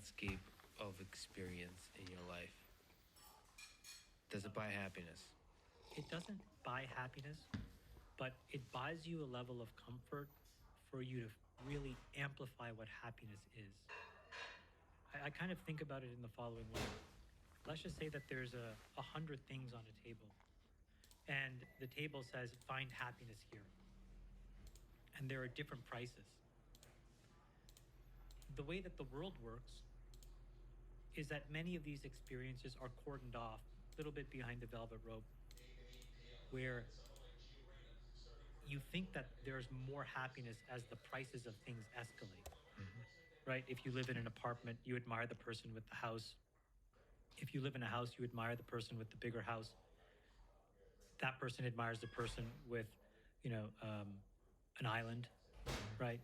landscape of experience in your life? Does it buy happiness? It doesn't buy happiness, but it buys you a level of comfort for you to really amplify what happiness is. I kind of think about it in the following way. Let's just say that there's 100 things on a table, and the table says, find happiness here. And there are different prices. The way that the world works is that many of these experiences are cordoned off a little bit behind the velvet rope, where you think that there's more happiness as the prices of things escalate, right? If you live in an apartment, you admire the person with the house. If you live in a house, you admire the person with the bigger house. That person admires the person with, an island, right?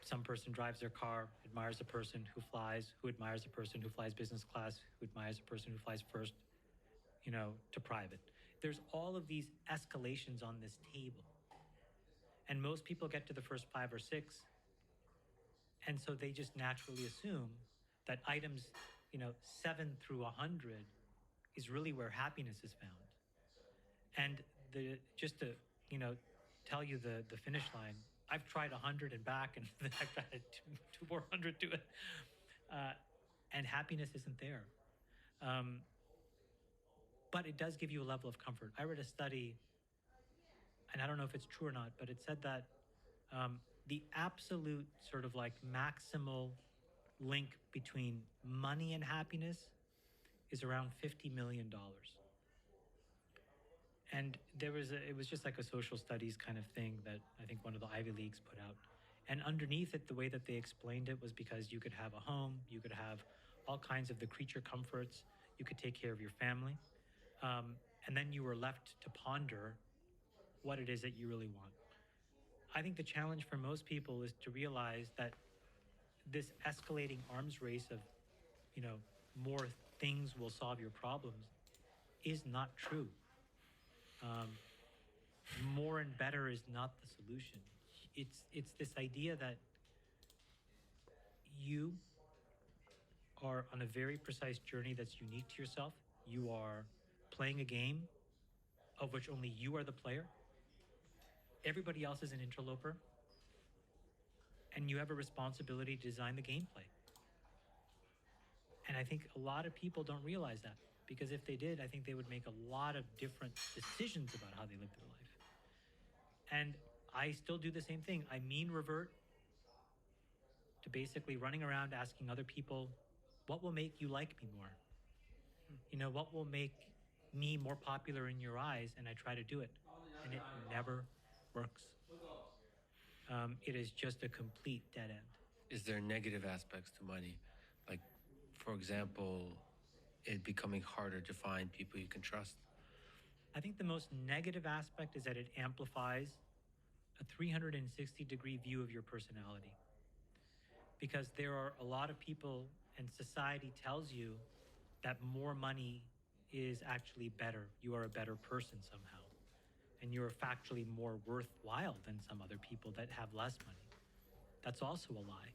Some person drives their car, admires the person who flies, who admires the person who flies business class, who admires the person who flies first, to private. There's all of these escalations on this table. And most people get to the first 5 or 6. And so they just naturally assume that items, 7 through 100 is really where happiness is found. And just to, tell you the finish line, I've tried 100 and back, and I've tried two more hundred to it. And happiness isn't there. But it does give you a level of comfort. I read a study, and I don't know if it's true or not, but it said that the absolute sort of like maximal link between money and happiness is around $50 million. And it was just like a social studies kind of thing that I think one of the Ivy Leagues put out. And underneath it, the way that they explained it was because you could have a home, you could have all kinds of the creature comforts, you could take care of your family. And then you were left to ponder what it is that you really want. I think the challenge for most people is to realize that this escalating arms race of, more things will solve your problems is not true. More and better is not the solution. It's this idea that you are on a very precise journey that's unique to yourself. You are playing a game of which only you are the player. Everybody else is an interloper. And you have a responsibility to design the gameplay. And I think a lot of people don't realize that, because if they did, I think they would make a lot of different decisions about how they live their life. And I still do the same thing. I mean revert to basically running around asking other people, what will make you like me more? What will make me more popular in your eyes? And I try to do it. And it never works. It is just a complete dead end. Is there negative aspects to money? Like, for example, it becoming harder to find people you can trust? I think the most negative aspect is that it amplifies a 360-degree view of your personality. Because there are a lot of people, and society tells you that more money is actually better. You are a better person somehow. And you're factually more worthwhile than some other people that have less money. That's also a lie.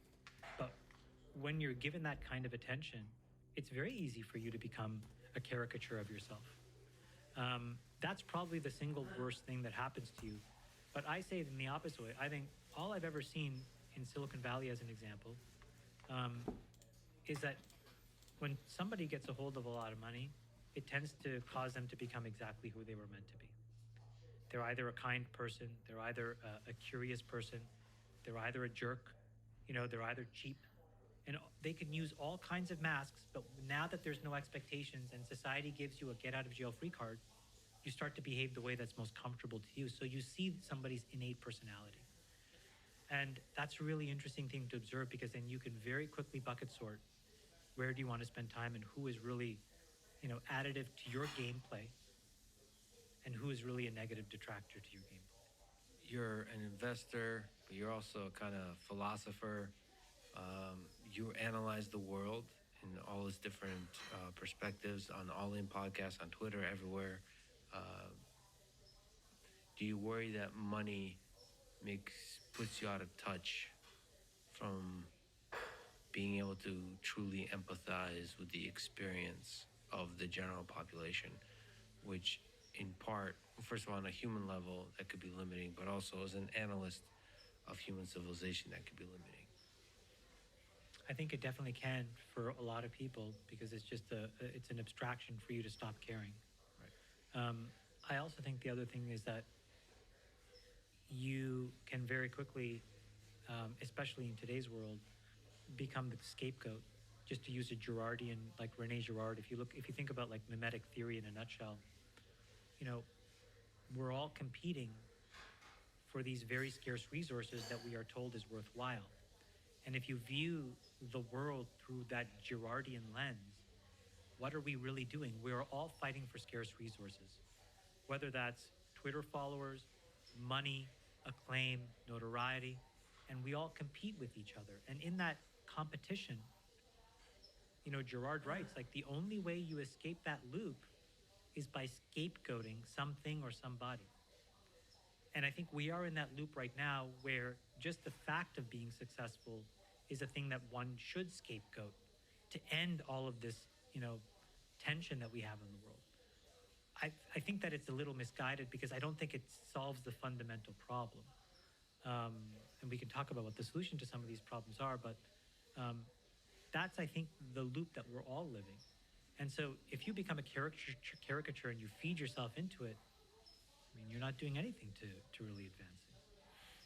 But when you're given that kind of attention, it's very easy for you to become a caricature of yourself. That's probably the single worst thing that happens to you. But I say it in the opposite way. I think all I've ever seen in Silicon Valley, as an example, is that when somebody gets a hold of a lot of money, it tends to cause them to become exactly who they were meant to be. They're either a kind person, they're either a curious person, they're either a jerk, they're either cheap. And they can use all kinds of masks, but now that there's no expectations and society gives you a get out of jail free card, you start to behave the way that's most comfortable to you. So you see somebody's innate personality. And that's a really interesting thing to observe, because then you can very quickly bucket sort where do you want to spend time and who is really, additive to your gameplay and who is really a negative detractor to your gameplay. You're an investor, but you're also a kind of philosopher. You analyze the world in all its different perspectives on All In Podcasts, on Twitter, everywhere. Do you worry that money puts you out of touch from being able to truly empathize with the experience of the general population, which in part, first of all, on a human level, that could be limiting, but also as an analyst of human civilization, that could be limiting. I think it definitely can for a lot of people because it's just it's an abstraction for you to stop caring. Right. Um, I also think the other thing is that you can very quickly, especially in today's world, become the scapegoat. Just to use a Girardian, like Rene Girard, if you think about like mimetic theory in a nutshell, you know, we're all competing for these very scarce resources that we are told is worthwhile. And if you view the world through that Girardian lens, what are we really doing? We're all fighting for scarce resources, whether that's Twitter followers, money, acclaim, notoriety, and we all compete with each other. And in that competition, Gerard writes like the only way you escape that loop is by scapegoating something or somebody. And I think we are in that loop right now where just the fact of being successful is a thing that one should scapegoat to end all of this, you know, tension that we have in the world. I think that it's a little misguided because I don't think it solves the fundamental problem. Um, and we can talk about what the solution to some of these problems are, but um, that's, I think, the loop that we're all living. And so if you become a caricature and you feed yourself into it, I mean, you're not doing anything to really advance